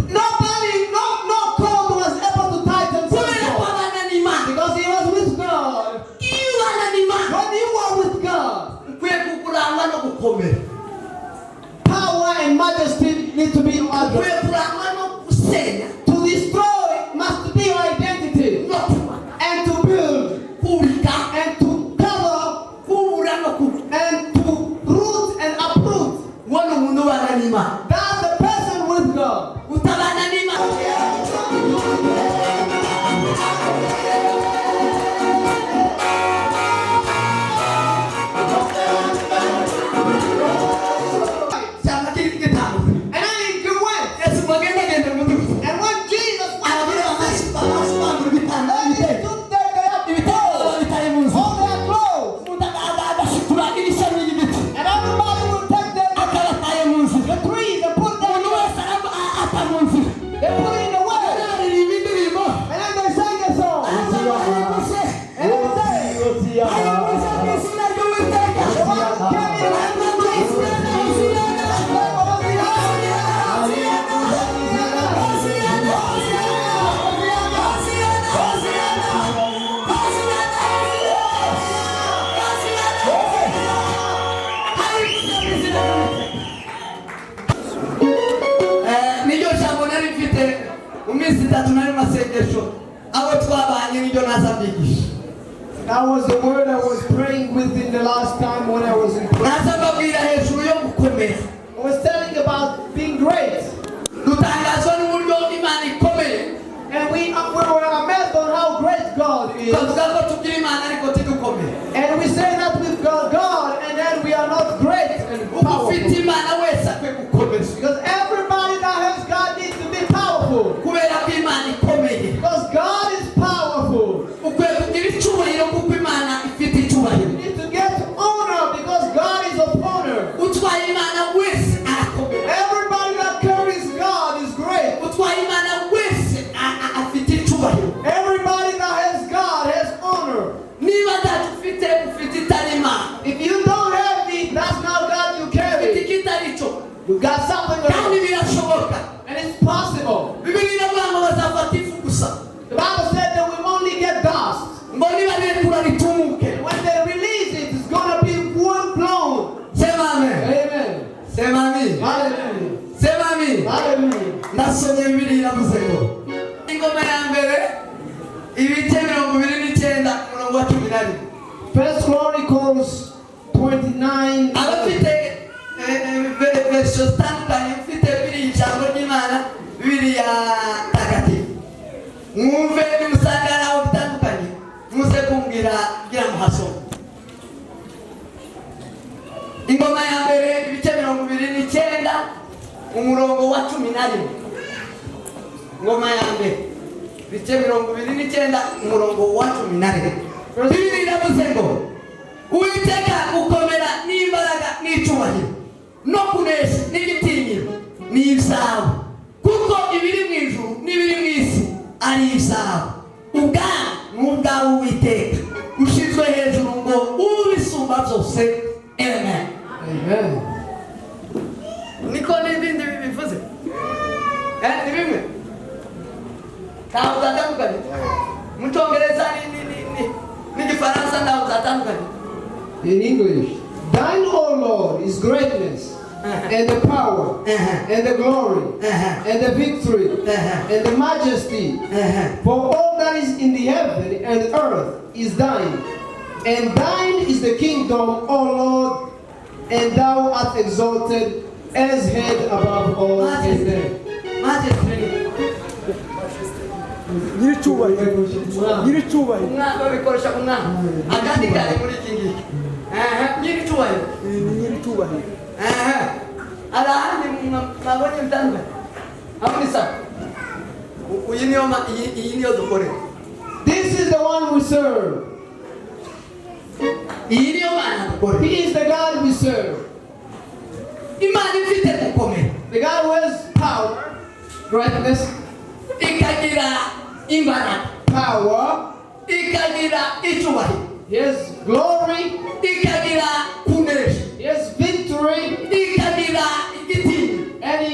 Nobody, no cold was able to tighten Samson because he was with God. When you are with God, power and majesty need to be your address. To destroy must be your identity, and to build, and to cover, and to root and uproot. That's the person with God. That was the word I was praying within the last time when I was in prayer. I was telling about being great. And we were amazed on how great God is. And we say that with God, and then we are not great and powerful. Because everybody that has God needs to be powerful. Because God is powerful. You need to get honor because God is of honor. Everybody that carries God is great. Everybody that has God has honor. If you don't have it, that's not God you carry. You got something wrong. And it's possible. The Bible said that we only get dust. And when they release it, it's going to be wind blown. Amen. Hallelujah. Hallelujah. First Chronicles 29. Ingoma ya mbere ibice 29 umurongo wa 11. Ngoma ya mbere ibice 29 umurongo wa 11. Bibiri iravuze ngo Uwiteka ukomera n'imbaraga n'icyubahiro no kunesha n'igitinyiro ni ibyawe kuko ibiri mu ijuru n'ibiri mu isi ari ibyawe ubwawe Uwiteka ushyizwe hejuru ngo ubisumba byose. Amen. Amen. Niko n'ibindi bivuze ni bimwe ntaho uzatandukanye mu Cyongereza n'igifaransa ntaho uzatandukanye. In English, thine, O Lord, is greatness, and the power, and the glory, and the victory, and the majesty. For all that is in the heaven and earth is thine. And thine is the kingdom, O Lord, and thou art exalted as head above all. Amen. Majesty. Nyiricyubahiro Umwana babikoresha ku mwana agandi kare muri iki ngiki nyiricyubahiro arahandi mabonye bitandukanye aho ni sa iyi niyo dukore. This is the one we serve. Iyi niyo mana dukore. He is the God we serve. Imana ifite gukomera. The God who has power, greatness, ikagira imbaraga, power, ikagira icyubahiro, He has glory, ikagira kunesha, He has victory, ikagira igitinyiro. and He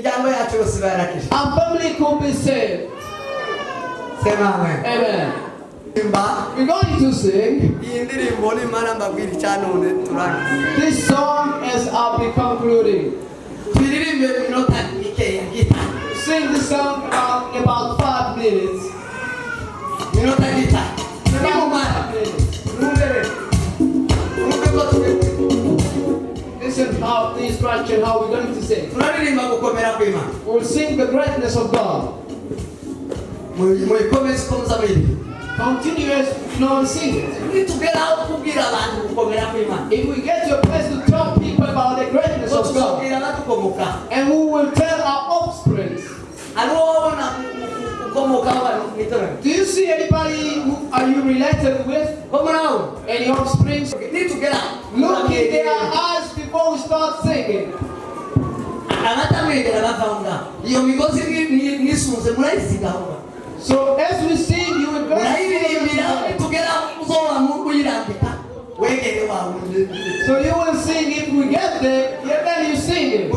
Our family could be saved. Amen. We're going to sing. This song as I'll be concluding. Sing this song about 5 minutes. About 5 minutes. Listen how the instruction how we're going to sing. We'll sing the greatness of God. Continuous non-singing. If we get to a place to tell people about the greatness of God, and we will tell our offspring. Do you see anybody who are you related with? Any offspring? Look in their eyes before we start singing. So as we sing, you will so you will sing if we get there, then you sing it.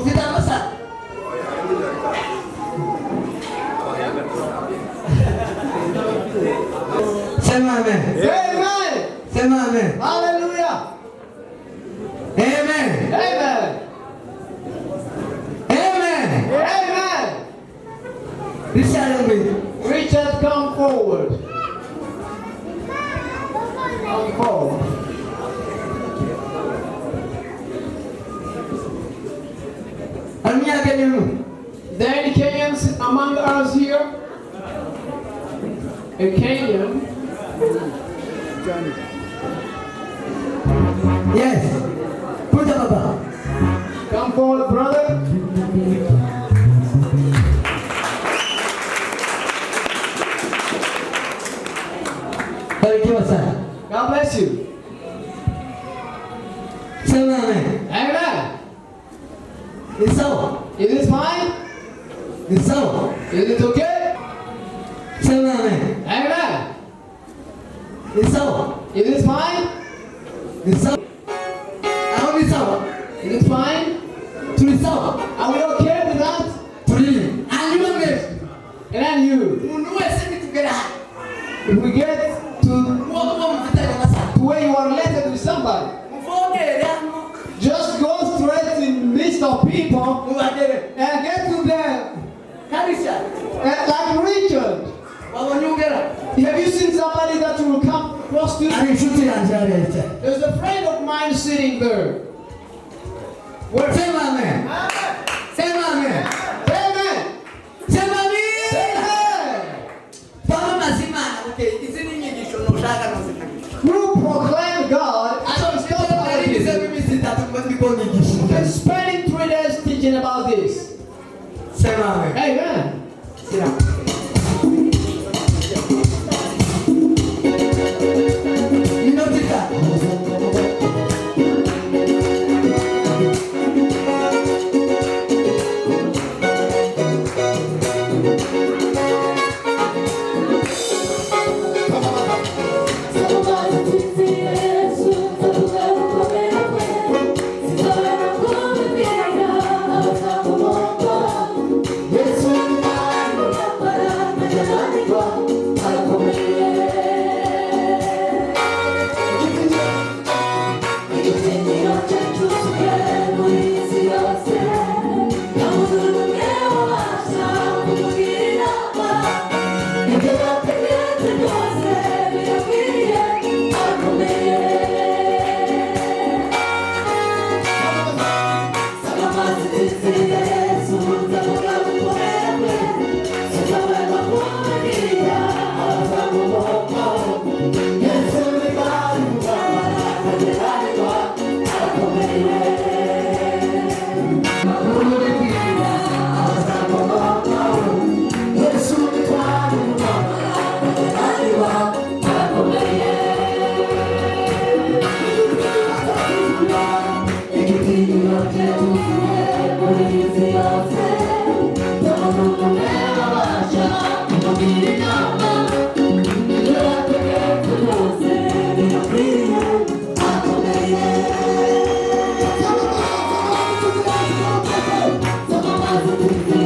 Say amen. Say amen. Hallelujah. Amen. Amen. Amen. Amen. Richard, come forward. Come forward. There any Kenyans among us here? A Kenyan? Yes. Put them up. Come forward, brother. God bless you. Say amen. Amen. It's so. Is this fine? It's so. Is it okay? Say amen. Amen. It's so. Is this fine? It's so. It's so. Is it fine? It's so. Are we okay with that? And then you. If we get to where you are related with somebody, just go straight in the midst of people and get to them. Like Richard. Have you seen somebody that will come close to you? There's a friend of mine sitting there. Say amen. Say amen. Amen. Say amen. You proclaim God. You're spending 3 days teaching about this. Say amen. Amen. Sit down. You notice that? Thank you.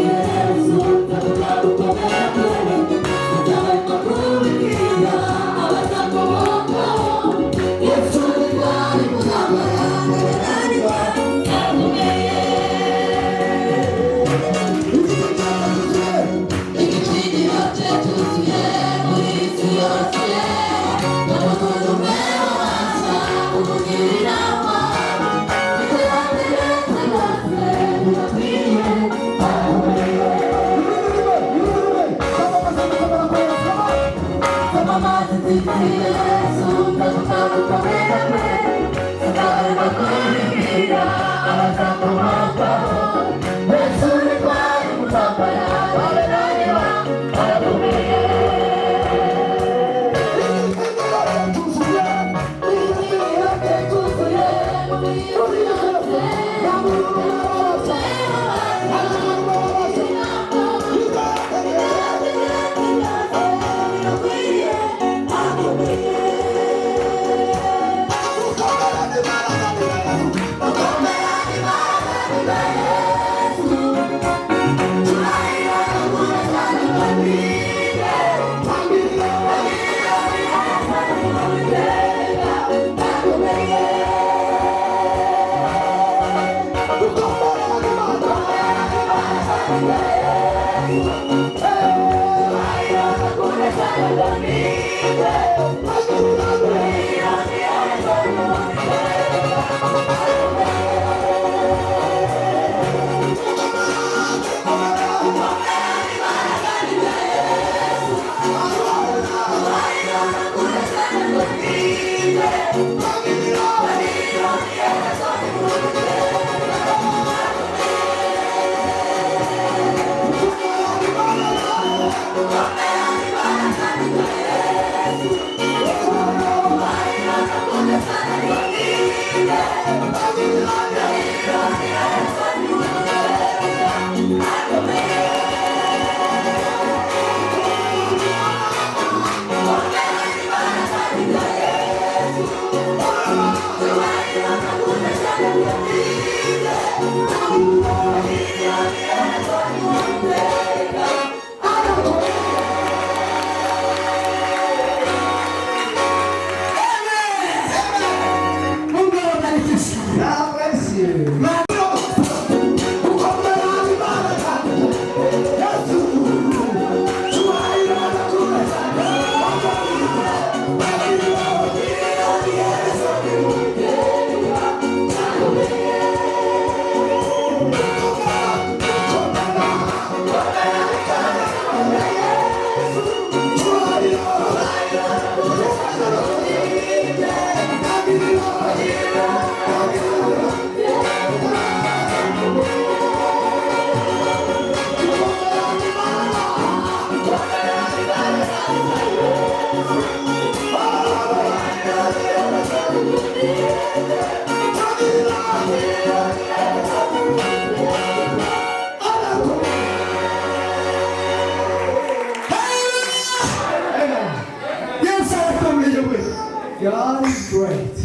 God is great.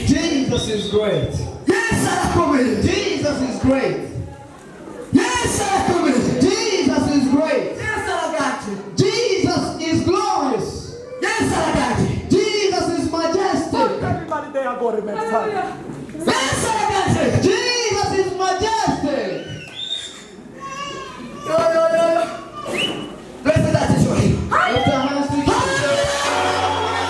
Jesus is great. Jesus is great. Jesus is great. Jesus is glorious. Jesus is majestic. Jesus is majestic. Lift your hands together.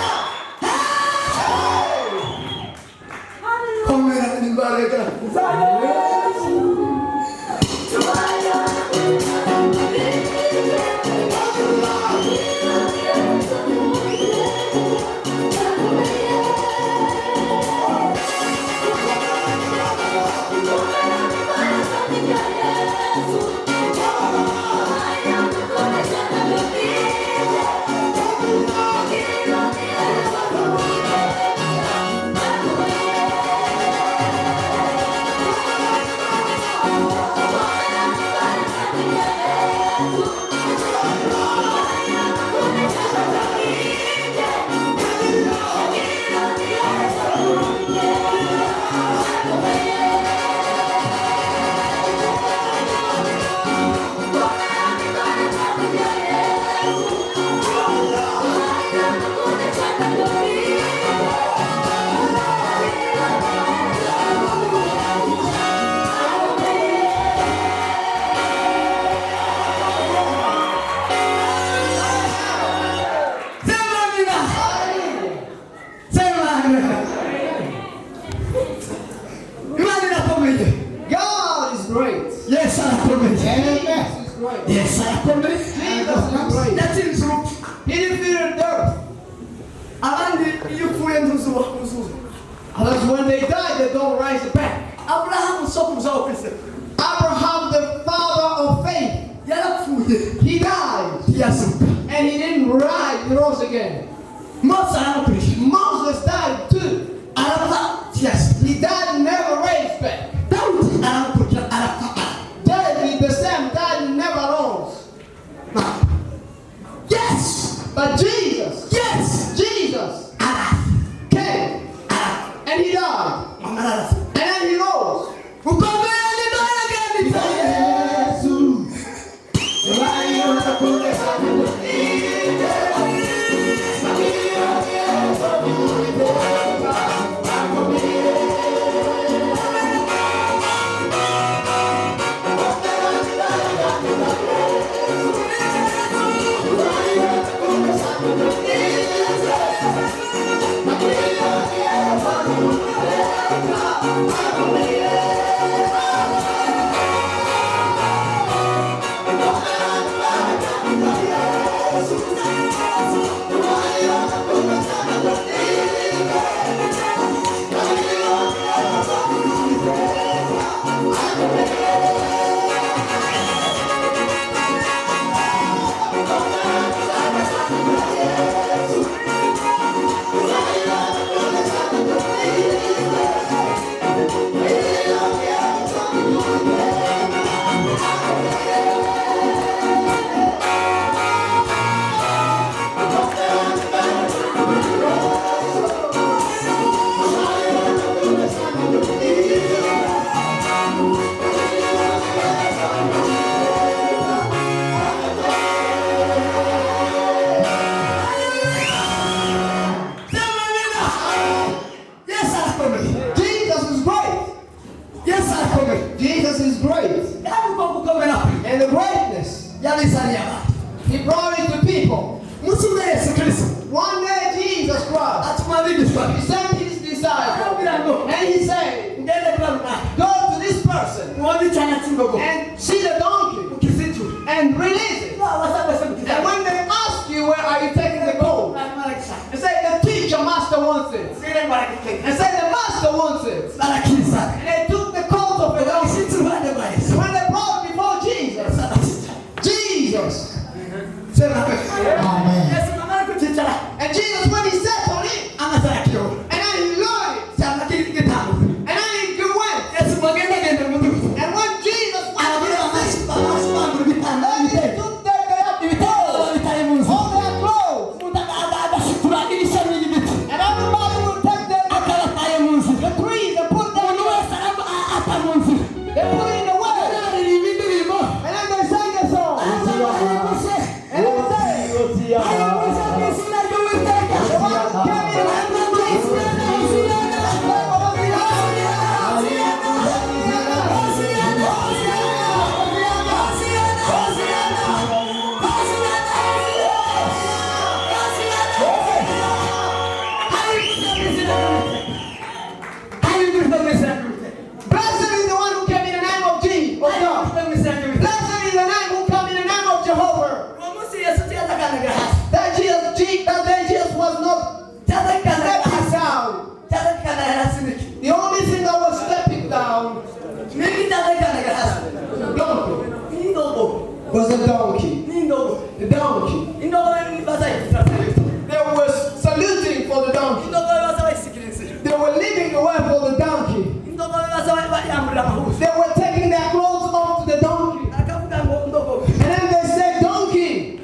God is great. Yes, I promise. Jesus is great. Yes, I promise. Jesus is great. That is true. He defeated death. Abandi iyo upfuye ntuzuba. Others, when they die, they don't rise back. Abraham sokuza okwese. Abraham, the father of faith, Yarapfuye. he died. Yazuka. And he didn't rise, he rose again. Mose arapfuye. Moses died too. Arapfa. Yes. He died and never raised back. Daudi arapfuye. Arapfa. David, the same, died and never rose. Yes. But Jesus, Yes. Jesus Arapfa. came and he died. Arapfa. And then he rose. Jesus is great. Yaani kwa kukomera kwe. And the greatness, Yalizania watu. he brought it to people. Musume Yesu Kristo. One day Jesus Christ, Atumwabidishwa. he sent his disciples. Akabwira ngo. And he said, Ngende kwa mna. go to this person Muone chana chingogo. and see the donkey Ukisitu. and release it. And when they ask you, where are you taking the gold? And say, the teacher, master wants it. And say, the master wants it. And they took the coat of the donkey. When they brought it before Jesus, Jesus. Amen. And Jesus, when he sat on it, and then he lowered it, and then he went. And when Jesus went, they took their clothes, all their clothes, and everybody would take the trees and put them, they put it in the way, and then they sang a song, and they say, blessed is the one who came in the name of Jesus, of God. Blessed is the name who come in the name of Jehovah. That day Jesus was not stepping down. The only thing that was stepping down was the donkey. The donkey. They were saluting for the donkey. They were leaving the way for the donkey. They were taking their clothes off to the donkey. And then they said, donkey.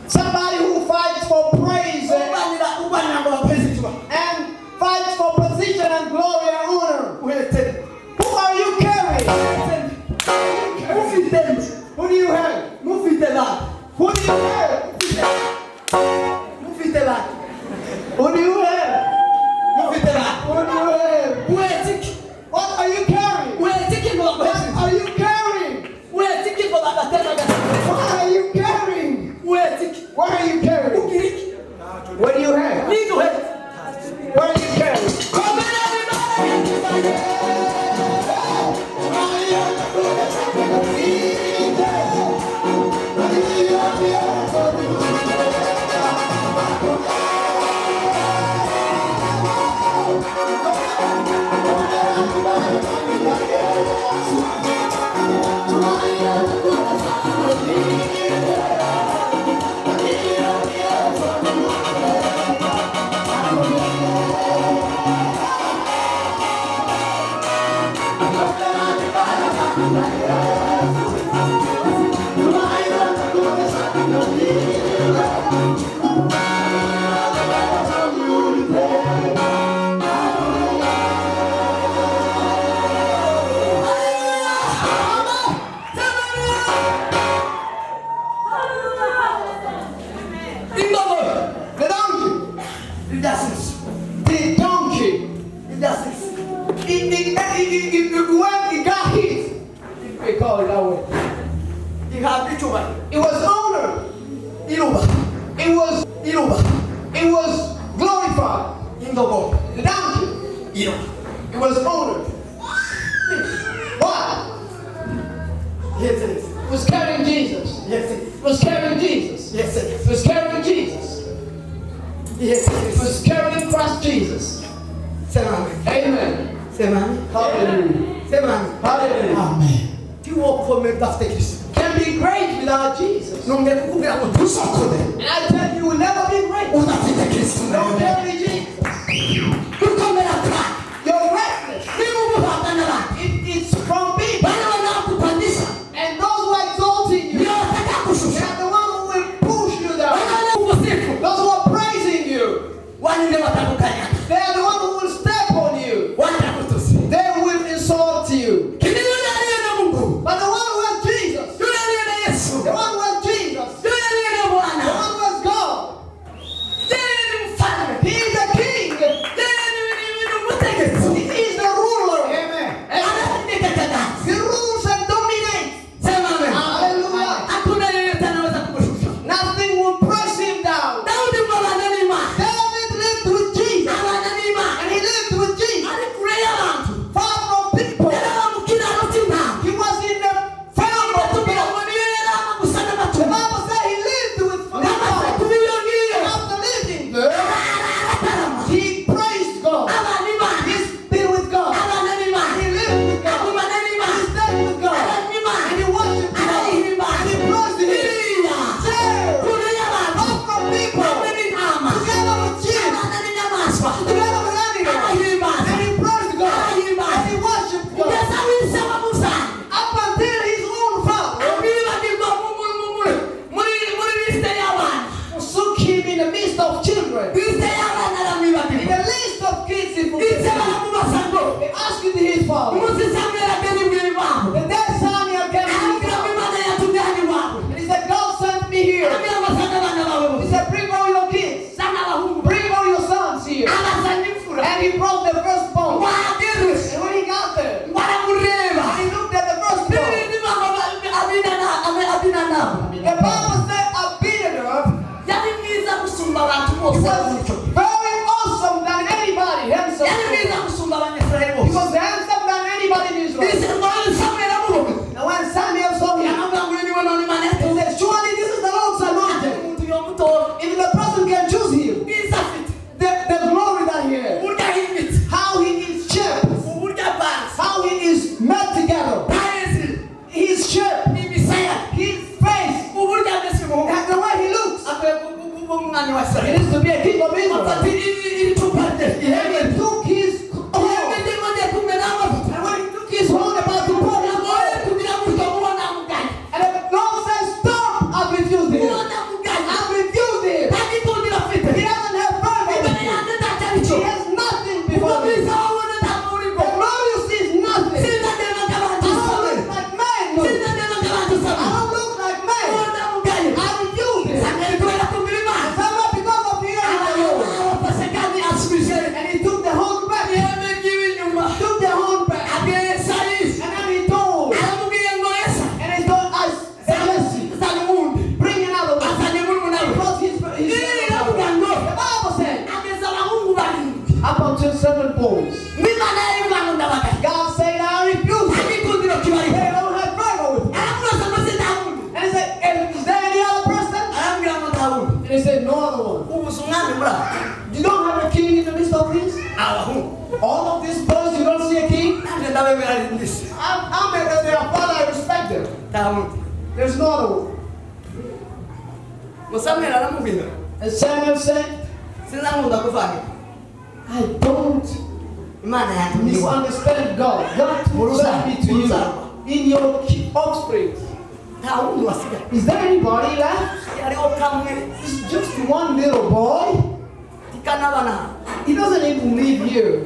Somebody who fights for praise and fights for position and glory and honor. Who are you carrying? Who do you have? Who do you have? Who do you have? Who do you have? What are you carrying? What are you carrying? What are you carrying? What are you carrying? What do you have? What are you carrying? When he got hit, we call it that way. It was honored. It was glorified. The donkey. It was honored. Why? Yes, yes. Was carrying Jesus. Yes, yes. Was carrying Jesus. Yes, yes. Was carrying Jesus. Yes, yes. Was carrying Christ Jesus. Sema amen. Amen. Sema amen. Hallelujah. Sema amen. Hallelujah. Amen. Tiwokome dafite Kristo. Can be great without Jesus. Nongeye kukubwira ngo ntusokore. And I tell you, you will never be great. Udafite Kristo Don't nawe. carry Jesus. Ukomera kwa. Your greatness, Niba ubuvanga n'abandi. it's from people. Bana wanakupandisha. And those who are exalting you, Ndio wataka they kushusha. are the one who will push you down. Bana kukusifu. Those who are praising you, Wale ndio watakukanya. they are the one who will step on you. Watakutusi. They will insult you. Kini yule aliye na Mungu. But the one who has Jesus, Yule aliye na Yesu. the one who has Jesus, Yule aliye na the Bwana. one who has God, Yeye ni mfalme. He is the King. Yeye ni mtegetsi. He is the ruler. Amen. Anaandika kazi. He rules and dominates. Sema amen. Hallelujah. Hakuna yeyote anaweza kumshusha. Nothing will press him down. Daudi mwana nima. David lived with Jesus, Mwana nima. and he lived with Jesus, Alikurea watu. far from people. Era mukina rotina. He was in the family of Tumira God. mwani yera makusana The matu. Bible says he lived with Kama God. sakumiliongiyo. After living there, he praised God. Aba nima. He's been with God. Aba nima. He lived with God. Akuma nima. He stayed with God. Aba nima. And he worshiped God. Anahimba. And he praised Him. Iya. There, Kulia watu. not from people, Wewe ni ama. together with Jesus, Aba ni nyamaswa. together with animals. Anahimba. And he praised God. Anahimba. And he worshiped God. Ugeza wisa wa Musa. Up until his own father Ambiwa ndiko muri liste y'abana. forsook him in the midst of children. Liste y'abana aramwiba In ndiko. the list of kids he Liste forsook. baramubaza ngo. They asked his father. Umunsi Samweli agera imbere iwabo. The day Samuel came to his Arabwira ko father. Imana yatujyanye iwabo. And he said, God sent me here. Arabwira ngo zana abana bawe He bose. said, bring all your kids. Zana abahungu bawe. Bring all your sons here. Abazana imfura. And he brought the firstborn. Wahageze. And when he got there, Baramureba. he looked at the firstborn. N'ibindi baba Abinadabu. The Bible said Abinadab Yari mwiza gusumba abantu bose. was very awesome than anybody handsome. Yari mwiza gusumba abanyesirayeli He bose. was handsome than anybody in Israel. Lise ngo Samweli amuroga. And when Samuel saw him, Yamubwira ngo uyu niwe none Imana he yatoye. said, surely this is the Lord's anointed. Umuntu yomutora. If the person can choose him, Mwiza afite. the glory that he has, Uburyo ahimbitse. how he is shaped, Uburyo avanze. how he is met together, Ntazi. his shape, Imisaya. his face, Uburyo ameze umuhungu. and the way he looks. Akwiye kuba umwami wa He Isirayeli. needs to be a king of Israel. Afata iri cupa rye. And he took his horn, Ihembe ndimo ngiye kumena amavuta. and when he took his horn about to pour his Nagoye oil, kugira ngo utamubona mugari. and the Lord said, stop, I've refused him. Ubona mugari. I've refused him. Nta gikundiro afite. He doesn't have Imbere fervor. yanjye ntacyo ari cyo. He has nothing Ubwo before me. mwiza wabona ntabwo uri The bwo. glory you see is nothing. Sinagenda I nk'abantu don't usome. look like man. No. Sinagenda nk'abantu I usome. don't look like man. Ubona mugari. I refused him. Samweli kubera kumvira Imana. Somehow because of you, Abafashe kandi asubije. and he took the horn back. Ihembe ryiwe inyuma. Took the horn back. Abwiye Yesayi. And then he told, Aramubwiye ngo Yesa. and he told us, Jesse, Zana uwundi. bring another one. Azanye murumuna He we. brought his Iravuga ngo. The Bible said, Ageza abahungu barindwi. up until 7 boys. N'Imana yarivuga ngo ndabaga. God said, I refuse Nta it. gikundiro kibariho. They don't have favor with me. Aramubaza ngo se nta wundi. And he said, is there any other person? Arambwira ngo nta wundi. And he said, no other one. Ubu si umwami muri abo. You don't have a king in the midst of these? Abahungu. All of these boys, you don't see a king? Nanjye ndabemera ndisi. I'm as their father, I respect them. Nta wundi. There's no other one. Ngo Samweli aramubwira. And Samuel said, Sinankunda kuvanga. I don't Imana yanjye ni wa. misunderstand God. God will send me to you in your offspring. Nta wundi wasigaye. Is there anybody left? Hariho kamwe. It's just one little boy. Tikanabana. He doesn't even live here.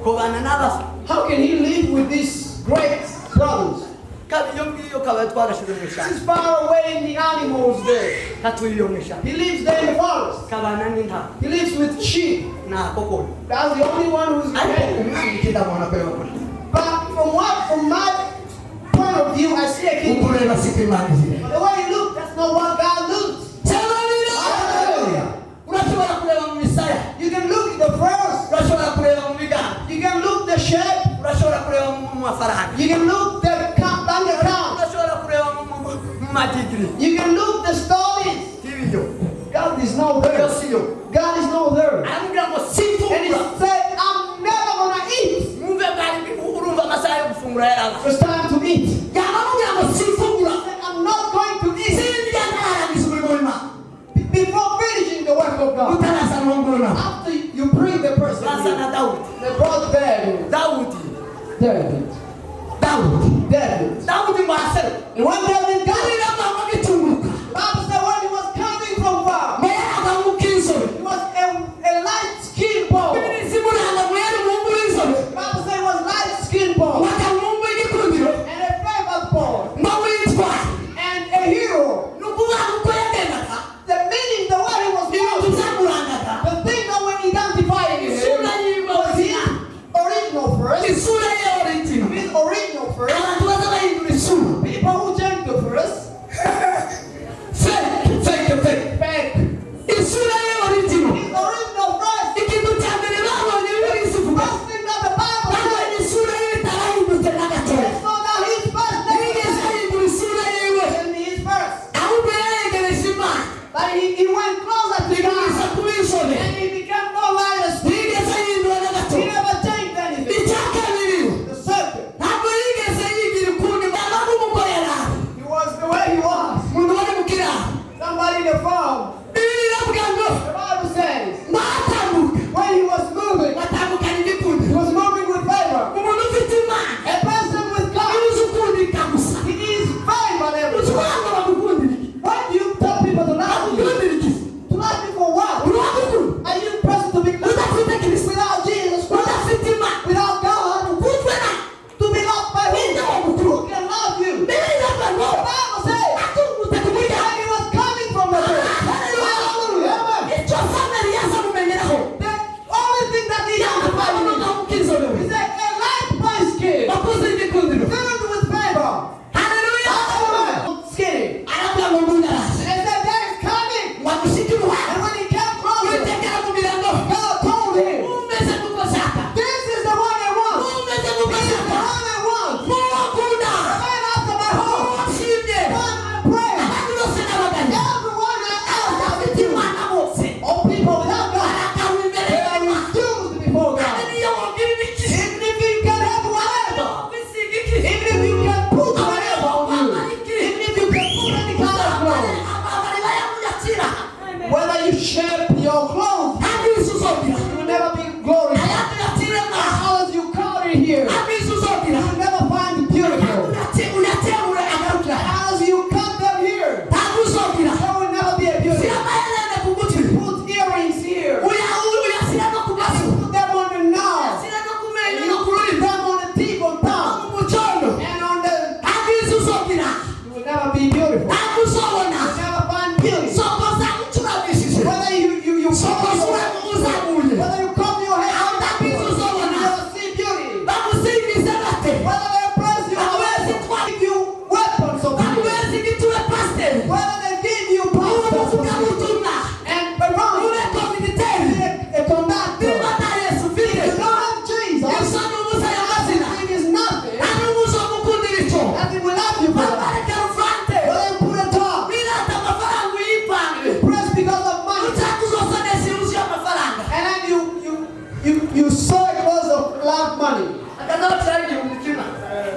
Kobana n'abasa. How can he live with these great brothers? Kandi iyo ngiyo kaba twarashize mu ishyamba. He's far away in the animals there. Katuye iyo mu ishyamba. He lives there in the forest. Kabana n'intama. He lives with sheep. Na koko. That's the only one who's Ariko great. umwami kidabona ko yokora. But from my point of view, I see a king. Ukureba siko Imana izira. The way he looks, that's not what God looks. Hallelujah. Urashobora kureba mu misaya. You can look at the first. Urashobora kureba mu biganza. You can look the shape. Urashobora kureba mu mafaranga. You can look the bank account. Urashobora eat. Yakamubwira ngo sifungura. I'm not going to eat Sindya naragize umurimo w'Imana. before finishing the work of God. Utaraza n'umuntu. After you bring the person Basa here, na Dawudi. they brought David. Dawudi. David. Dawudi. David. Dawudi mwasero. And when David got it, Kalira mama gitunguka. the Bible said when he was coming from far, Mayaraga mukinzobe. he was a light-skinned boy. Simulanga mwere mungu w'inzobe. The Bible said he was light-skinned boy Waka mungu igikundiro. and a favored boy Mawitwa. and a hero. Nukuvuga uko yagendaga. The meaning, the way he was Ibintu going, byamurangaga. the thing that we're identifying him Isura yiwe was his original first. Isura ye original. His original first. Abantu baza bahindura isura. People who change the first, fake. Isura ye original. His original first. Ikintu cya mbere babonye bibiliya ivuga. First thing that the Bible says, Babonye isura ye itarahindutse na gatoya. they saw that his first name Yigeze ahindura isura yiwe. and his first. Ahubwo yayegereje Imana. But he went closer to Imuriza God kuba inzobe. and he became no lighter. Yigeze ahindura na He gatoya. never changed anything. Icya kabiri. The second, Ntabwo yigeze yigira ukundi. Yaba nk'umugore yari ahari. he was the way he was. Umuntu wari mu kiraro. Somebody in the farm. Bibiliya iravuga ngo The Bible says, batambuka. when he was moving, Batambukana igikundi. he was moving with favor. Umuntu ufite Imana. A person with God, Uzi ukundika gusa. he is favored Uzi everywhere. wanga bagukundira iki? Why do you tell people to love you? Bagukundira iki? To love you for what? Urabakunda. Are you a person to be Udafite Kristo. without Jesus Christ? Udafite Imana. Without God? Ukundwe na. To be loved by Ninde who? wamukunda? Who can love you? The Bibiliya iravuga ngo Bible says, atungutse ku muryango. when he was coming from the grave, hallelujah, amen. Icyo Samweli yazamumenyeraho. The only thing that he identified Yamuhaye him umugabo w'inzobe. is that a light bright skin, Wakoze igikundiro. filled with favor. Haleluya. Hallelujah. Skinny. Aravuga ngo umuntu araza. And said, there is coming. Wamushika uruhande. And when he came closer, Uwiteka aramubwira ngo God told him, umeze nk'uko ashaka. this is the one I want. Umeze nk'uko This is the ashaka. one I want. Muwo akunda. The man after my heart. Washimye. One I pray. Abandi bose n'abaganya. Everyone I ask, Abafite Imana bose. all people without God, Barakawe imbere they are y'Imana. refused before God. Kandi niyo wabwira ibiki. Even if you can have whatever, Wisiga iki. even if you can put whatever on you, even if you can put any kind of clothes, Abambari bayamuyakira. whether you shape your clothes, Kandi isuzobira. you will never be glorified. Ayamuyakire As mwa. long as you count it here, Kandi you isuzobira. will never find it beautiful. Uyatemure agarukira. As you cut them here, Kandi uzobira. there will never be a beautiful. Shyira amaherena ku gutwi. Put earrings here, Uyashyira no ku maso. put them on the nose, Uyashyira no ku and menyo you no ku put rurimi. them on the teeth, on No tongue, mu mucondo. and on the. Kandi isuzobira. You will never be beautiful. Kandi uzobona. You will never find beauty. Soko zagucurabishije. Whether you Soko comb your zure uzamuye. whether you comb your hair, Aho ndabizi you uzobona. never see beauty. Bamusingize bate. Whether they praise you, or Bamwezi whether they give you weapons of beauty, Bamuwezi gitube pasiteri. whether they give you Ube pastors muvugabutumwa. and around Ube kominiteri. a conductor. Niba nta Yesu If ufite. you don't have Jesus, Yesu ni ubusa y'amazina. it is nothing. Ari umuzo mukundira icyo. Nothing will love you for that. Babareke rufante. Whether you put a top, Wirata amafaranga uyipange. praise because of money, Ushaka uzosonesha yuzuye amafaranga. and then you sow a cause of love money. Akazabashira igihumbi kimwe.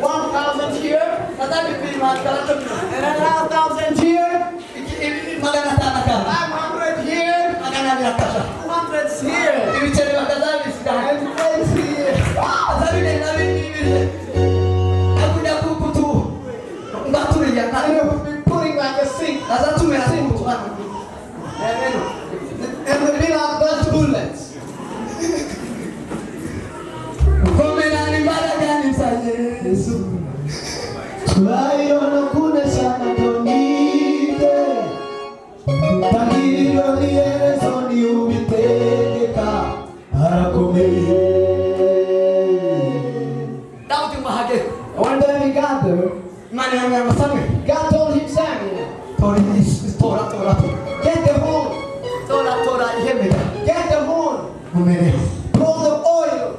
1,000 here, Kazabipima akaratobira. and another 1,000 here, Magana atanu akaba. 500 here, Magana abiri akasha. 200 here, Ibiceri bakazabisiga. and 20 here. Azabigenda bibiri. Akuja kukutu. Ngaturiya And kandi. you will be putting like a sink, Azatumira kutu hano. and the middle of those bullets. Komera imbaraga ni za Yesu. Twaiona kule sana tonite, tangiriro liyerezo ni ubitegeka, arakomeye. Dawudi mahage. When David got there, Imana yamwe amasame. God told him, Samuel, Tora. get the horn, Tora ihemera. get the horn, Mumere. pour the oil.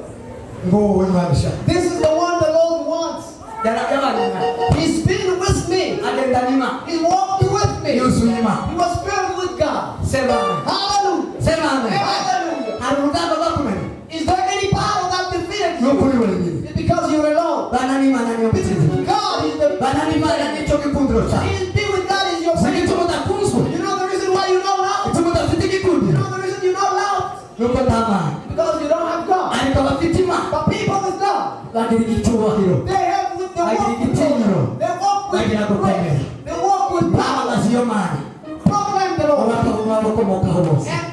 Ngo wemanisha. This is the one the Lord wants. Yarabana. He's been with me. Agenda nima. He walked with me. Yuzuyima. He was filled with God. Sema. Hallelujah. Sema. Hallelujah. Harungaba bakumene. Is there any power that defeated No you? kuri wenyine. It's because you're alone. Bana nima nani obitinze. God is gutota Be with God is your faith. sigituma udakunzwe You know the reason why you're not loved? ituma udafite igikundi You know the reason you're not loved? nuko nta mana Because you don't have God. ariko abafite imana But people with God, bagira icyubahiro they have with the bagira walk with igitinyiro God. They walk with bagira grace. gukomera They walk with power. bamamaza iyo mana Proclaim the Lord. babakomokaho bose And